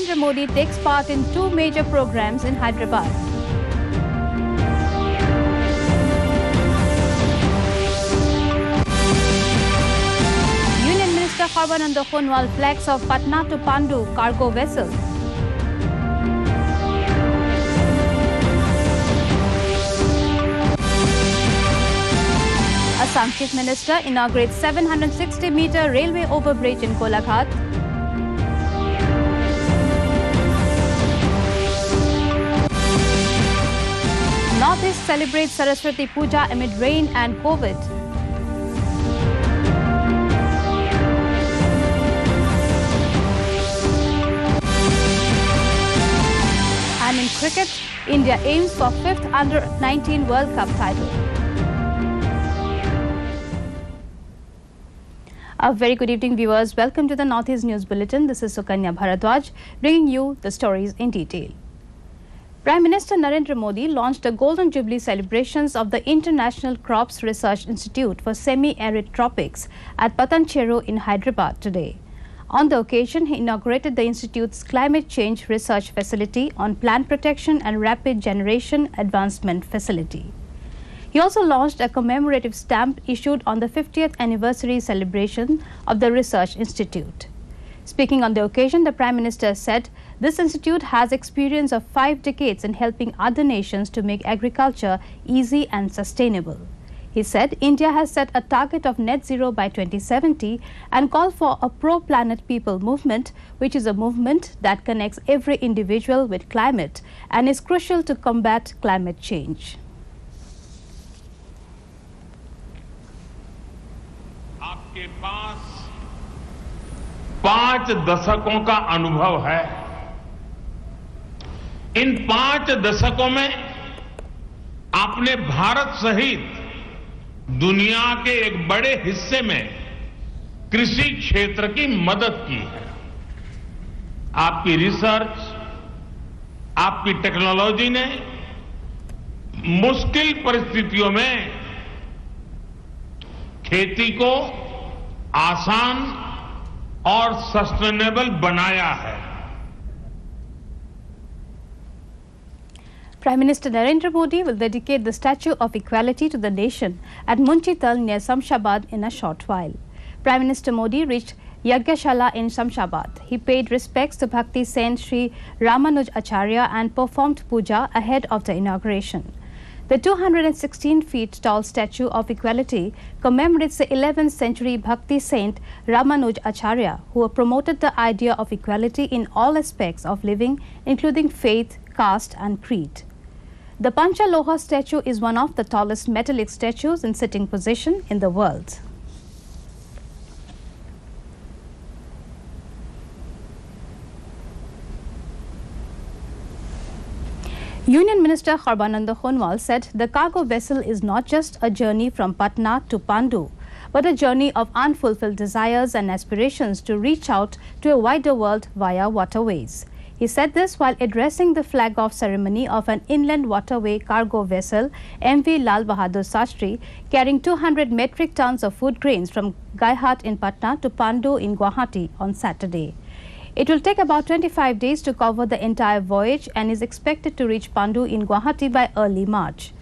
Narendra Modi takes part in 2 major programs in Hyderabad. Union Minister Sarbananda Sonowal flags of Patna to Pandu cargo vessel. Assam Chief Minister inaugurates 760-meter railway overbridge in Kolaghat. Northeast celebrates Saraswati Puja amid rain and COVID. And in cricket, India aims for 5th Under-19 World Cup title. A very good evening, viewers. Welcome to the Northeast News Bulletin. This is Sukanya Bharadwaj, bringing you the stories in detail. Prime Minister Narendra Modi launched the Golden Jubilee celebrations of the International Crops Research Institute for Semi-Arid Tropics at Patancheru in Hyderabad today. On the occasion, he inaugurated the institute's climate change research facility on plant protection and rapid generation advancement facility. He also launched a commemorative stamp issued on the 50th anniversary celebration of the Research Institute. Speaking on the occasion, the Prime Minister said this institute has experience of 5 decades in helping other nations to make agriculture easy and sustainable. He said India has set a target of net zero by 2070 and called for a pro-planet people movement, which is a movement that connects every individual with climate and is crucial to combat climate change. आपके पास 5 दशकों का अनुभव है। इन 5 दशकों में आपने भारत सहित दुनिया के एक बड़े हिस्से में कृषि क्षेत्र की मदद की है। आपकी रिसर्च, आपकी टेक्नोलॉजी ने मुश्किल परिस्थितियों में खेती को आसान और सस्टेनेबल बनाया है। Prime Minister Narendra Modi will dedicate the Statue of Equality to the nation at Munchital near Samshabad in a short while. Prime Minister Modi reached Yagyashala in Samshabad. He paid respects to Bhakti Saint Sri Ramanuj Acharya and performed puja ahead of the inauguration. The 216 feet tall Statue of Equality commemorates the 11th century Bhakti Saint Ramanuj Acharya, who promoted the idea of equality in all aspects of living, including faith, caste and creed. The Panchaloha statue is one of the tallest metallic statues in sitting position in the world. Union Minister Sarbananda Sonowal said the cargo vessel is not just a journey from Patna to Pandu, but a journey of unfulfilled desires and aspirations to reach out to a wider world via waterways. He said this while addressing the flag-off ceremony of an inland waterway cargo vessel, MV Lal Bahadur Shastri, carrying 200 metric tons of food grains from Gaihat in Patna to Pandu in Guwahati on Saturday. It will take about 25 days to cover the entire voyage and is expected to reach Pandu in Guwahati by early March.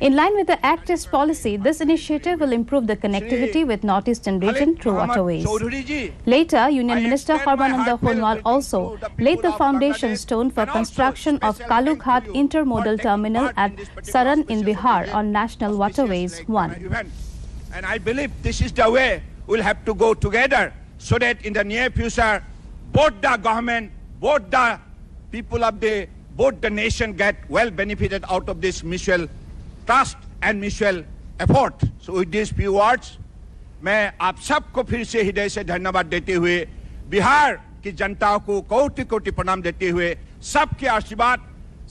In line with the Act East policy, this initiative will improve the connectivity with Northeastern region through waterways. Later, Union Minister Sarbananda Sonowal also laid the foundation stone for construction of Kalughat Intermodal Terminal at Saran in Bihar on National Waterways 1. And I believe this is the way we'll have to go together so that in the near future, both the government, both the people of both the nation get well benefited out of this mutual trust and mutual effort. So with these few words, मैं आप सबको फिर से हृदय से धन्यवाद देते हुए बिहार की जनता को कोटि-कोटि प्रणाम देते हुए सबके आशीर्वाद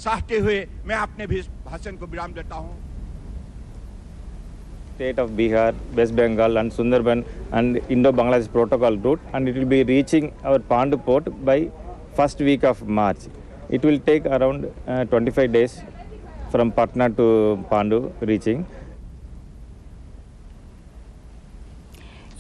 चाहते हुए मैं अपने भी भाषण को विराम देता हूं. State of Bihar, West Bengal and Sundarban and Indo-Bangladesh protocol route, and it will be reaching our Pandu port by first week of March. It will take around 25 days from Patna to Pandu reaching.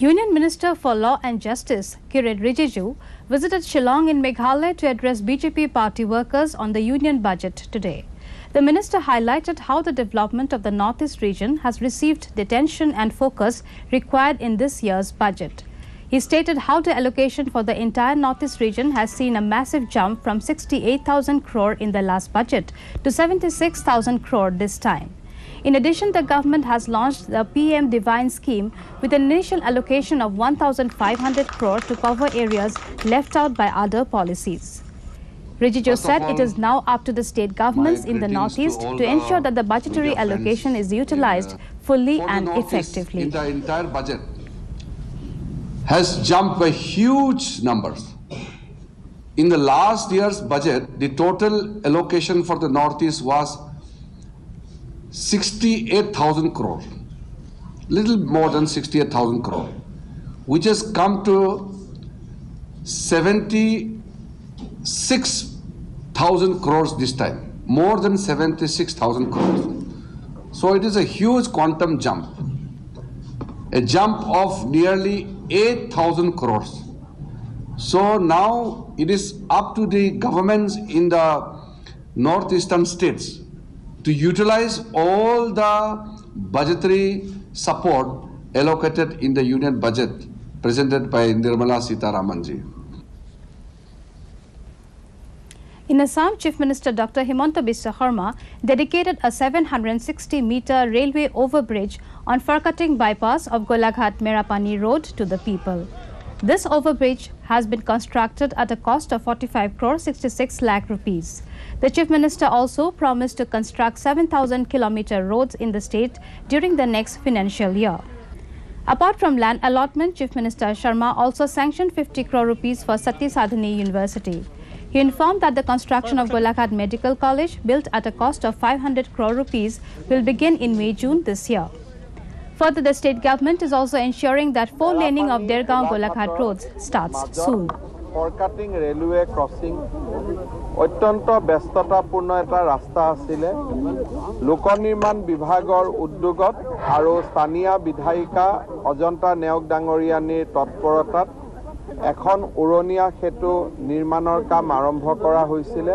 Union Minister for Law and Justice, Kiren Rijiju, visited Shillong in Meghalaya to address BJP party workers on the union budget today. The minister highlighted how the development of the Northeast region has received the attention and focus required in this year's budget. He stated how the allocation for the entire Northeast region has seen a massive jump from 68,000 crore in the last budget to 76,000 crore this time. In addition, the government has launched the PM Divine scheme with an initial allocation of 1,500 crore to cover areas left out by other policies. Rijiju said it is now up to the state governments in the Northeast to ensure that the budgetary allocation is utilized fully and effectively. In the entire budget has jumped by huge numbers. In the last year's budget, the total allocation for the Northeast was 68,000 crore, little more than 68,000 crore, which has come to 76,000 crores this time, more than 76,000 crores. So it is a huge quantum jump, a jump of nearly 8,000 crores. So now it is up to the governments in the northeastern states to utilize all the budgetary support allocated in the union budget presented by Nirmala Sitharaman ji. In Assam, Chief Minister Dr. Himanta Biswa Sarma dedicated a 760-meter railway overbridge on Farkating bypass of Golaghat Merapani Road to the people. This overbridge has been constructed at a cost of 45 crore 66 lakh rupees. The Chief Minister also promised to construct 7,000-kilometer roads in the state during the next financial year. Apart from land allotment, Chief Minister Sharma also sanctioned 50 crore rupees for Sati Sadhani University. He informed that the construction of Golaghat Medical College, built at a cost of 500 crore rupees, will begin in May-June this year. Further, the state government is also ensuring that four-laning of Dergaon-Golaghat roads starts soon. Farkating railway crossing অত্যন্ত ব্যস্ততাপূৰ্ণ এটা ৰাস্তা আছিল লোক নিৰ্মাণ বিভাগৰ উদ্যোগত আৰু স্থানীয় বিধায়িকা অজন্তা নেওক ডাঙৰীয়ানীৰ তৎপৰতাত এখন উৰণীয়া সেতু নিৰ্মাণৰ কাম আৰম্ভ কৰা হৈছিল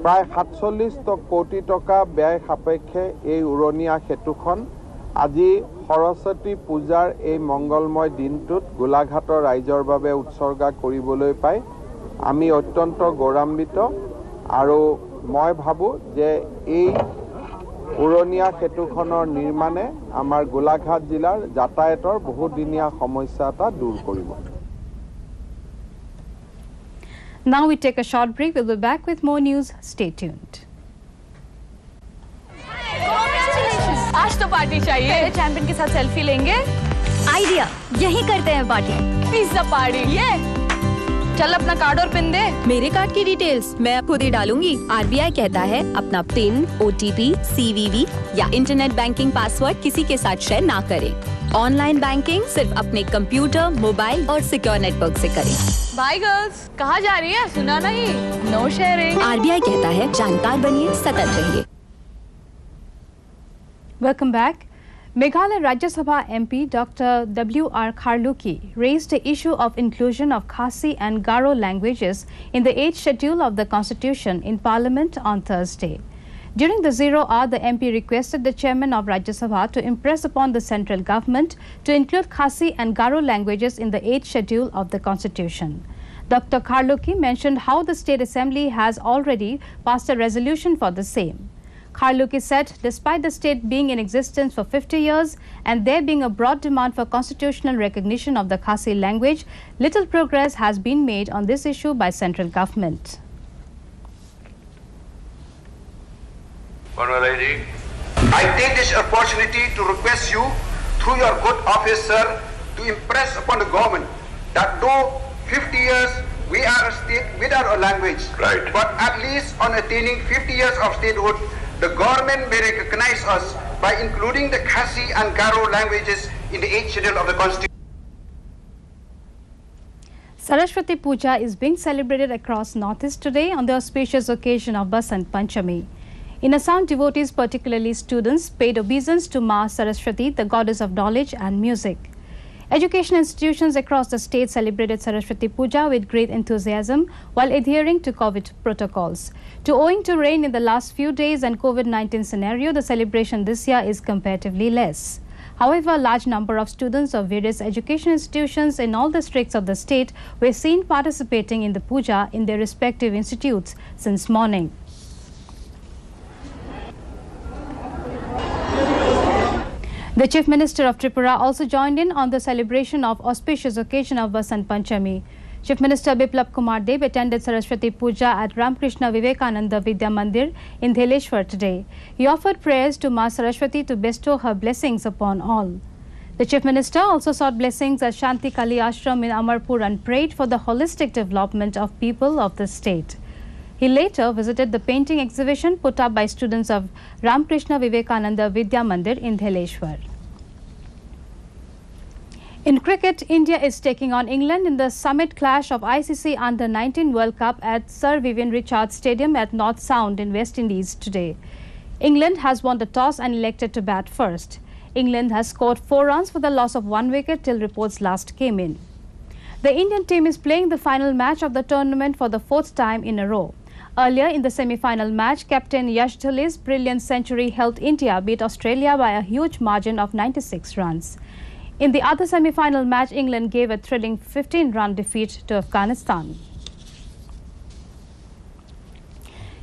প্ৰায় 47 কোটি টকা ব্যয় সাপেক্ষে এই উৰণীয়া সেতুখন আজি সৰস্বতী পূজাৰ এই মংগলময় দিনটোত গোলাঘাটৰ ৰাইজৰ বাবে উৎসৰ্গা কৰিবলৈ পাই আমি অত্যন্ত গৌৰৱান্বিত আৰু মই ভাবো যে এই উৰণীয়া সেতুখনৰ নিৰ্মাণে আমাৰ গোলাঘাট জিলাৰ যাতায়াতৰ বহুদিনীয়া সমস্যা এটা দূৰ কৰিব। Now we take a short break. We'll be back with more news. Stay tuned. आज तो पार्टी चाहिए। पहले चैंपियन के साथ सेल्फी लेंगे। आइडिया, यही करते हैं पार्टी। Pizza party. ये चल अपना कार्ड और पिन दे। मेरे कार्ड की डिटेल्स मैं खुद ही डालूंगी। आरबीआई कहता है अपना पिन, ओटीपी, सीवीवी या इंटरनेट बैंकिंग पासवर्ड किसी के साथ शेयर ना करें। ऑनलाइन बैंकिंग सिर्फ अपने कंप्यूटर, मोबाइल और सिक्योर नेटवर्क से करें। बाय गर्ल्स, कहाँ जा रही है? सुना नहीं? No sharing. आरबीआई कहता है जानकार बनिए, सतर्क रहिए। Welcome back. Meghalaya Rajya Sabha MP Dr. W.R. Kharluki raised the issue of inclusion of Khasi and Garo languages in the 8th schedule of the Constitution in Parliament on Thursday. During the 0 hour, the MP requested the chairman of Rajya Sabha to impress upon the central government to include Khasi and Garo languages in the 8th schedule of the Constitution. Dr. Kharluki mentioned how the State Assembly has already passed a resolution for the same. Kharluki said despite the state being in existence for 50 years and there being a broad demand for constitutional recognition of the Khasi language, little progress has been made on this issue by central government. I take this opportunity to request you, through your good office, sir, to impress upon the government that though 50 years we are a state without a language, right, but at least on attaining 50 years of statehood, the government may recognize us by including the Khasi and Garo languages in the 8th schedule of the Constitution. Saraswati Puja is being celebrated across Northeast today on the auspicious occasion of Basant Panchami. In Assam, devotees, particularly students, paid obeisance to Ma Saraswati, the goddess of knowledge and music. Education institutions across the state celebrated Saraswati Puja with great enthusiasm while adhering to COVID protocols. Owing to rain in the last few days and COVID-19 scenario, the celebration this year is comparatively less. However, a large number of students of various education institutions in all districts of the state were seen participating in the puja in their respective institutes since morning. The Chief Minister of Tripura also joined in on the celebration of auspicious occasion of Vasant Panchami. Chief Minister Biplab Kumar Deb attended Saraswati Puja at Ramakrishna Vivekananda Vidya Mandir in Dheleshwar today. He offered prayers to Ma Saraswati to bestow her blessings upon all. The Chief Minister also sought blessings at Shanti Kali Ashram in Amarpur and prayed for the holistic development of people of the state. He later visited the painting exhibition put up by students of Ramakrishna Vivekananda Vidya Mandir in Dheleshwar. In cricket, India is taking on England in the summit clash of ICC Under-19 World Cup at Sir Vivian Richards Stadium at North Sound in West Indies today. England has won the toss and elected to bat first. England has scored 4 runs for the loss of 1 wicket till reports last came in. The Indian team is playing the final match of the tournament for the 4th time in a row. Earlier in the semi-final match, Captain Yash Dhali's brilliant century helped India beat Australia by a huge margin of 96 runs. In the other semi-final match, England gave a thrilling 15-run defeat to Afghanistan.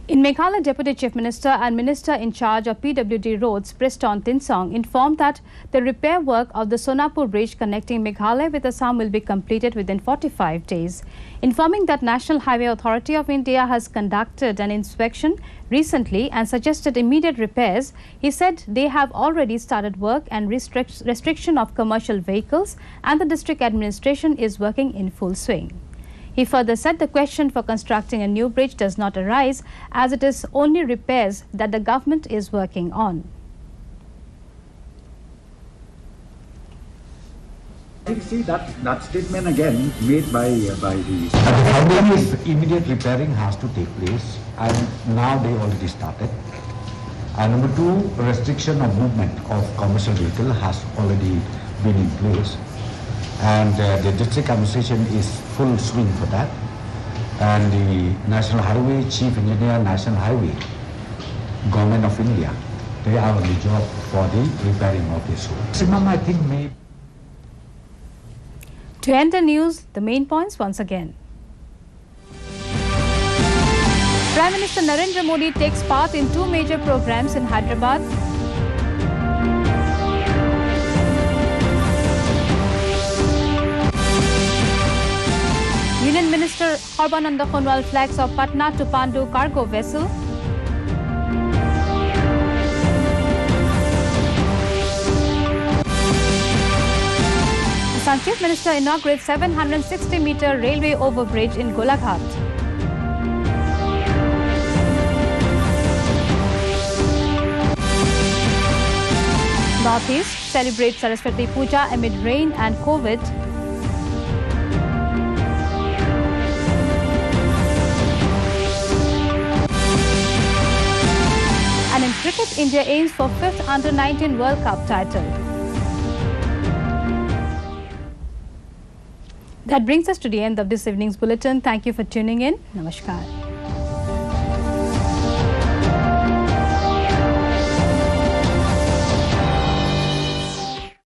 In Meghalaya, Deputy Chief Minister and Minister in charge of PWD roads, Preston Tinsong, informed that the repair work of the Sonapur bridge connecting Meghalaya with Assam will be completed within 45 days. Informing that National Highway Authority of India has conducted an inspection recently and suggested immediate repairs, he said they have already started work and restriction of commercial vehicles and the district administration is working in full swing. He further said the question for constructing a new bridge does not arise as it is only repairs that the government is working on. I see that statement again made by the problem is immediate repairing has to take place and now they already started. And number 2, restriction of movement of commercial vehicle has already been in place. And the district administration is full swing for that. And the National Highway Chief Engineer, National Highway, Government of India, they are on the job for the repairing of this road. Maximum, I think, may. To end the news, the main points once again. Prime Minister Narendra Modi takes part in 2 major programs in Hyderabad. Union Minister Sarbananda Sonowal flags of Patna to Pandu cargo vessel. Assam Chief Minister inaugurates 760-meter railway overbridge in Golaghat. Northeast celebrates Saraswati Puja amid rain and COVID. And in cricket, India aims for 5th Under-19 World Cup title. That brings us to the end of this evening's bulletin. Thank you for tuning in. Namaskar.